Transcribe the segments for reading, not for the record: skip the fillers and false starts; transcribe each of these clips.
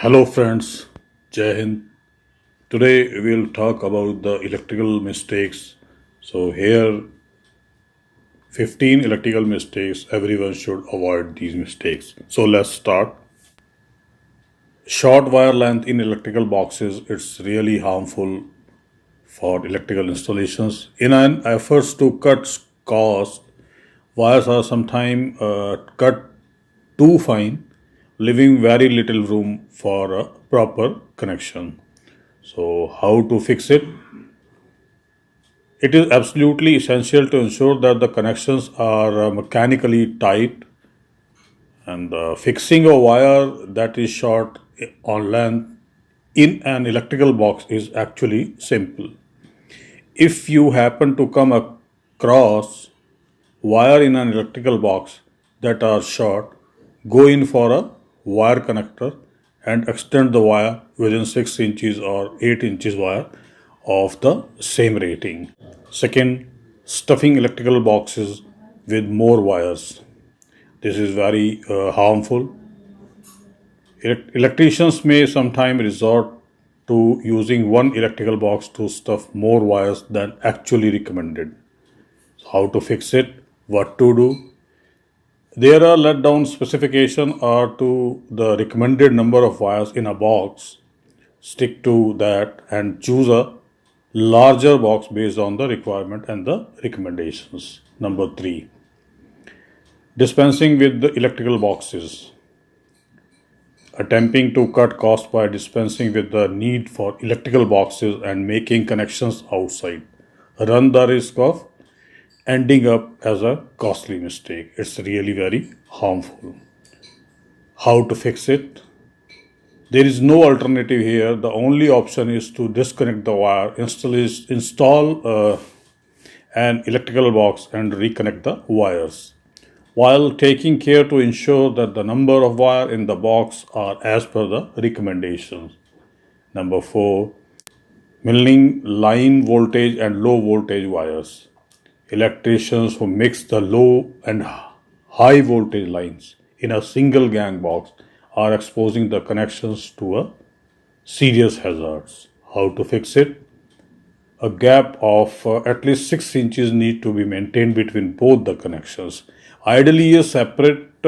Hello friends, Jai Hind. Today we'll talk about the electrical mistakes. So here 15 electrical mistakes. Everyone should avoid these mistakes. So let's start. Short wire length in electrical boxes, it's really harmful for electrical installations. In an efforts to cut cost, wires are sometimes cut too fine, leaving very little room for a proper connection. So how to fix it? It is absolutely essential to ensure that the connections are mechanically tight, and fixing a wire that is short on length in an electrical box is actually simple. If you happen to come across wire in an electrical box that are short, go in for a wire connector and extend the wire within 6 inches or 8 inches wire of the same rating. Second, stuffing electrical boxes with more wires. This is very harmful. Electricians may sometimes resort to using one electrical box to stuff more wires than actually recommended. How to fix it? What to do? There are let down specifications are to the recommended number of wires in a box. Stick to that and choose a larger box based on the requirement and the recommendations. Number 3, dispensing with the electrical boxes. Attempting to cut cost by dispensing with the need for electrical boxes and making connections outside run the risk of ending up as a costly mistake. It's really very harmful. How to fix it? There is no alternative here. The only option is to disconnect the wire, install an electrical box and reconnect the wires, while taking care to ensure that the number of wire in the box are as per the recommendations. Number 4, milling line voltage and low voltage wires. Electricians who mix the low and high voltage lines in a single gang box are exposing the connections to a serious hazards. How to fix it? A gap of at least 6 inches need to be maintained between both the connections. Ideally, a separate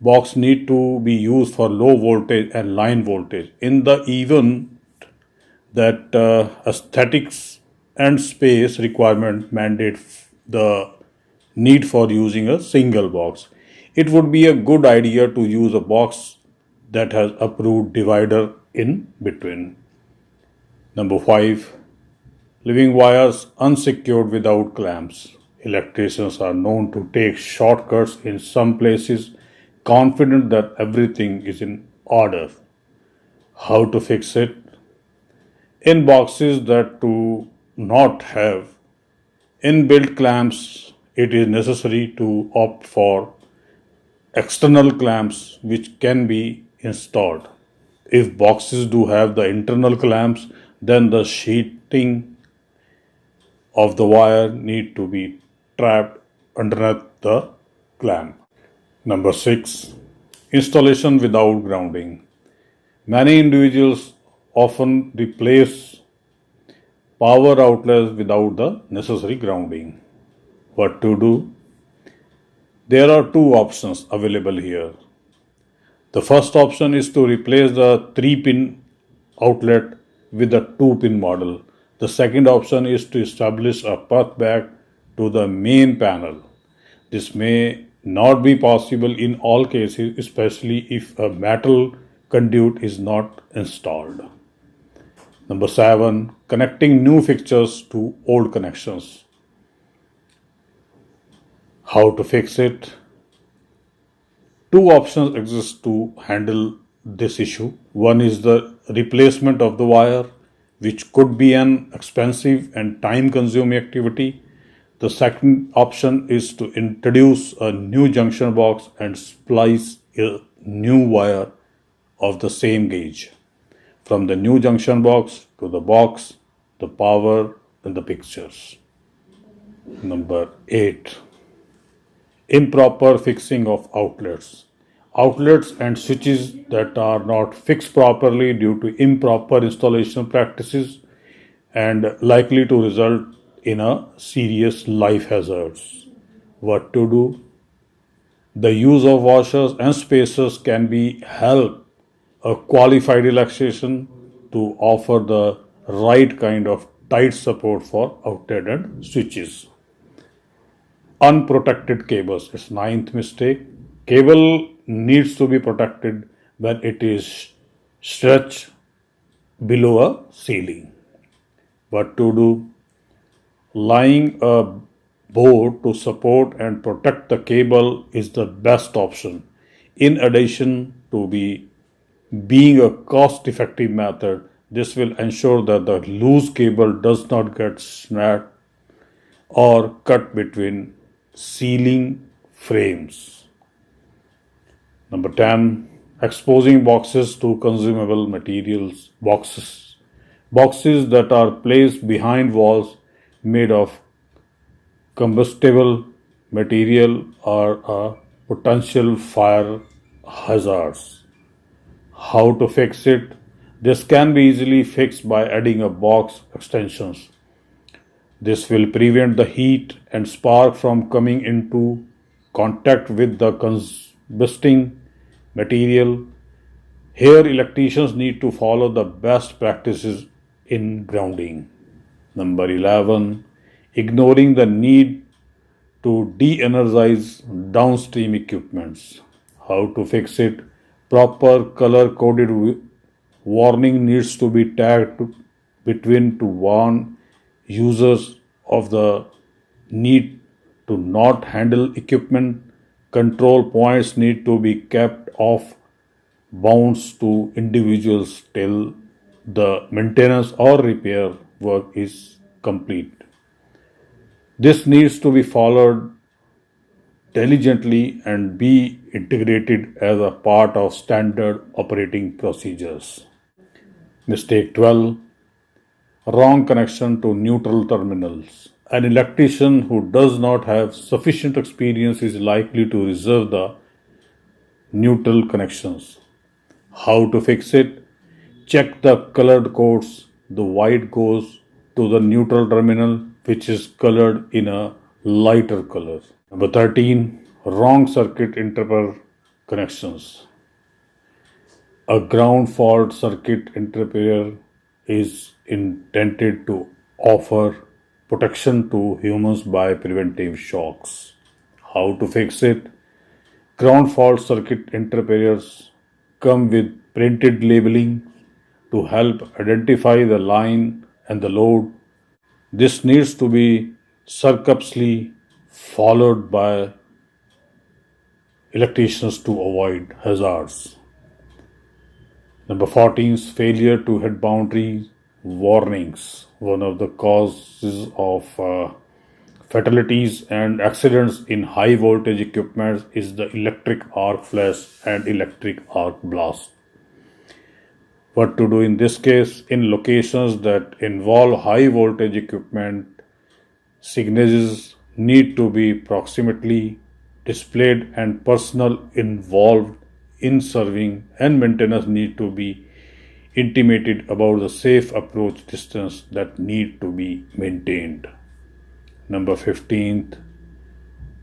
box need to be used for low voltage and line voltage. In the event that aesthetics and space requirement mandate the need for using a single box, it would be a good idea to use a box that has approved divider in between. Number 5, leaving wires unsecured without clamps. Electricians are known to take shortcuts in some places, confident that everything is in order. How to fix it? In boxes that do not have inbuilt clamps, it is necessary to opt for external clamps which can be installed. If boxes do have the internal clamps, then the sheeting of the wire need to be trapped underneath the clamp. Number 6, installation without grounding. Many individuals often replace power outlets without the necessary grounding. What to do? There are 2 options available here. The first option is to replace the 3-pin outlet with a 2-pin model. The second option is to establish a path back to the main panel. This may not be possible in all cases, especially if a metal conduit is not installed. Number 7, connecting new fixtures to old connections. How to fix it? 2 options exist to handle this issue. One is the replacement of the wire, which could be an expensive and time-consuming activity. The second option is to introduce a new junction box and splice a new wire of the same gauge from the new junction box to the box, the power, and the fixtures. Number 8, improper fixing of outlets. outlets and switches that are not fixed properly due to improper installation practices and likely to result in a serious life hazards. What to do? The use of washers and spacers can be help a qualified electrician to offer the right kind of tight support for outlet and switches. Unprotected cables. It's ninth mistake. Cable needs to be protected when it is stretched below a ceiling. What to do? Lying a board to support and protect the cable is the best option. In addition to being a cost effective method, this will ensure that the loose cable does not get snapped or cut between ceiling frames. Number 10. Exposing boxes to consumable materials. Boxes that are placed behind walls made of combustible material are a potential fire hazards. How to fix it? This can be easily fixed by adding a box extensions. This will prevent the heat and spark from coming into contact with the combusting material. Here, electricians need to follow the best practices in grounding. Number 11. Ignoring the need to de-energize downstream equipments. How to fix it? Proper color-coded warning needs to be tagged between to warn users of the need to not handle equipment. Control points need to be kept off bounds to individuals till the maintenance or repair work is complete. This needs to be followed diligently and be integrated as a part of standard operating procedures. Mistake 12. Wrong connection to neutral terminals. An electrician who does not have sufficient experience is likely to reserve the neutral connections. How to fix it? Check the colored codes. The white goes to the neutral terminal, which is colored in a lighter color. Number 13. Wrong circuit interpreter connections. A ground fault circuit interpreter is intended to offer protection to humans by preventive shocks. How to fix it? Ground fault circuit interpreters come with printed labeling to help identify the line and the load. This needs to be circumspectly followed by electricians to avoid hazards. Number 14 is failure to hit boundary warnings. One of the causes of fatalities and accidents in high voltage equipment is the electric arc flash and electric arc blast. What to do in this case? In locations that involve high voltage equipment, signals need to be proximately displayed and personnel involved in serving and maintenance need to be intimated about the safe approach distance that need to be maintained. Number 15th,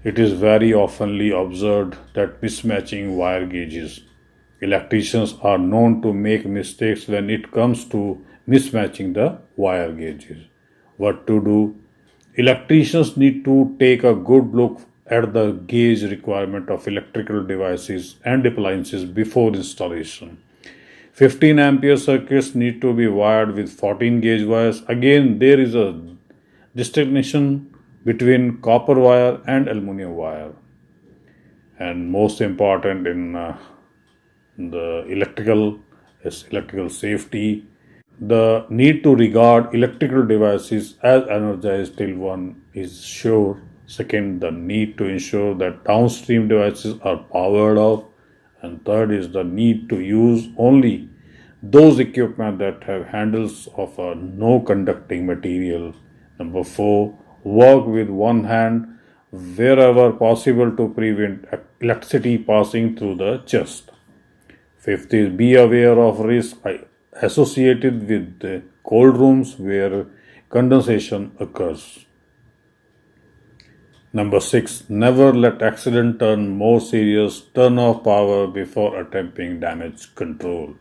it is very oftenly observed that mismatching wire gauges. Electricians are known to make mistakes when it comes to mismatching the wire gauges. What to do? Electricians need to take a good look at the gauge requirement of electrical devices and appliances before installation. 15 ampere circuits need to be wired with 14 gauge wires. Again, there is a distinction between copper wire and aluminum wire. And most important in the electrical is electrical safety. The need to regard electrical devices as energized till one is sure. Second, the need to ensure that downstream devices are powered off. And third is the need to use only those equipment that have handles of a no conducting material. Number 4, work with one hand wherever possible to prevent electricity passing through the chest. Fifth is be aware of risk associated with the cold rooms where condensation occurs. Number 6. Never let accident turn more serious. Turn off power before attempting damage control.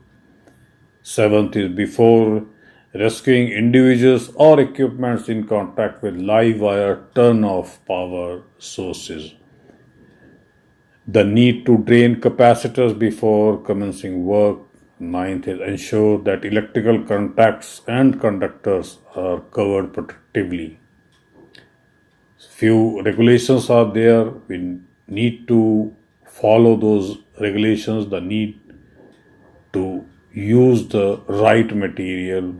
7th is before rescuing individuals or equipments in contact with live wire, turn off power sources. The need to drain capacitors before commencing work. 9th is ensure that electrical contacts and conductors are covered protectively. Few regulations are there. We need to follow those regulations. The need to use the right material,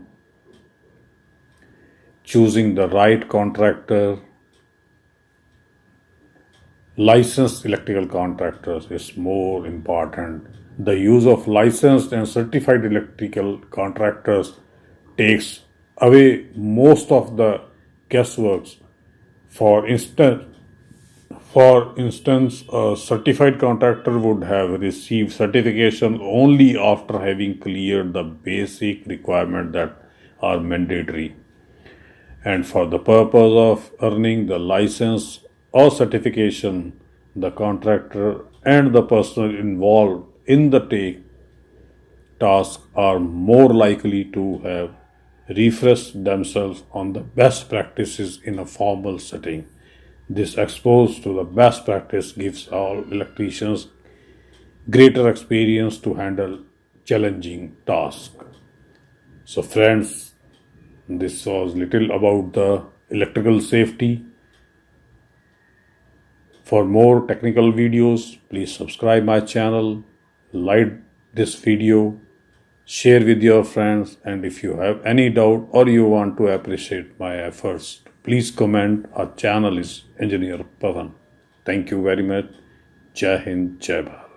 choosing the right contractor. Licensed electrical contractors is more important. The use of licensed and certified electrical contractors takes away most of the guesswork. For instance, a certified contractor would have received certification only after having cleared the basic requirements that are mandatory. And for the purpose of earning the license or certification, the contractor and the person involved in the task are more likely to have refreshed themselves on the best practices in a formal setting. This exposure to the best practice gives all electricians greater experience to handle challenging tasks. So friends, this was little about the electrical safety. For more technical videos, please subscribe my channel, like this video, share with your friends, and if you have any doubt or you want to appreciate my efforts, please comment. Our channel is Engineer Pavan. Thank you very much. Jai Hind, Jai Bharat.